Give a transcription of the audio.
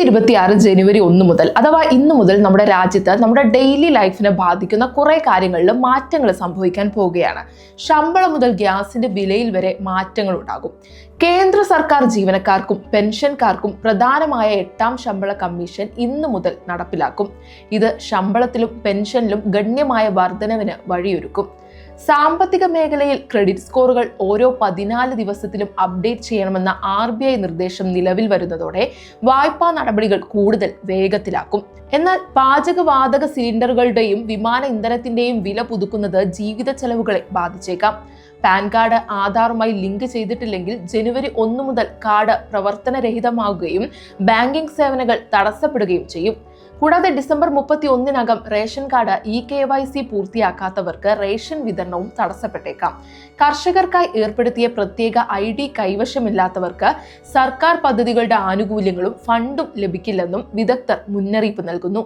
2026 ജനുവരി 1 മുതൽ അഥവാ ഇന്നു മുതൽ നമ്മുടെ രാജ്യത്ത് നമ്മുടെ ഡെയിലി ലൈഫിനെ ബാധിക്കുന്ന കുറെ കാര്യങ്ങളിൽ മാറ്റങ്ങൾ സംഭവിക്കാൻ പോവുകയാണ്. ശമ്പളം മുതൽ ഗ്യാസിന്റെ വിലയിൽ വരെ മാറ്റങ്ങൾ ഉണ്ടാകും. കേന്ദ്ര സർക്കാർ ജീവനക്കാർക്കും പെൻഷൻകാർക്കും പ്രധാനമായ 8ാം ശമ്പള കമ്മീഷൻ ഇന്നു മുതൽ നടപ്പിലാക്കും. ഇത് ശമ്പളത്തിലും പെൻഷനിലും ഗണ്യമായ വർധനവിന് വഴിയൊരുക്കും. സാമ്പത്തിക മേഖലയിൽ ക്രെഡിറ്റ് സ്കോറുകൾ ഓരോ 14 ദിവസത്തിലും അപ്ഡേറ്റ് ചെയ്യണമെന്ന RBI നിർദ്ദേശം നിലവിൽ വരുന്നതോടെ വായ്പാ നടപടികൾ കൂടുതൽ വേഗത്തിലാക്കും. എന്നാൽ പാചകവാതക സിലിണ്ടറുകളുടെയും വിമാന ഇന്ധനത്തിന്റെയും വില പുതുക്കുന്നത് ജീവിത ചെലവുകളെ ബാധിച്ചേക്കാം. പാൻ കാർഡ് ആധാറുമായി ലിങ്ക് ചെയ്തിട്ടില്ലെങ്കിൽ ജനുവരി 1 മുതൽ കാർഡ് പ്രവർത്തനരഹിതമാവുകയും ബാങ്കിംഗ് സേവനങ്ങൾ തടസ്സപ്പെടുകയും ചെയ്യും. കൂടാതെ ഡിസംബർ 31-നകം റേഷൻ കാർഡ് eKYC പൂർത്തിയാക്കാത്തവർക്ക് റേഷൻ വിതരണവും തടസ്സപ്പെട്ടേക്കാം. കർഷകർക്കായി ഏർപ്പെടുത്തിയ പ്രത്യേക ID കൈവശമില്ലാത്തവർക്ക് സർക്കാർ പദ്ധതികളുടെ ആനുകൂല്യങ്ങളും ഫണ്ടും ലഭിക്കില്ലെന്നും വിദഗ്ധർ മുന്നറിയിപ്പ് നൽകുന്നു.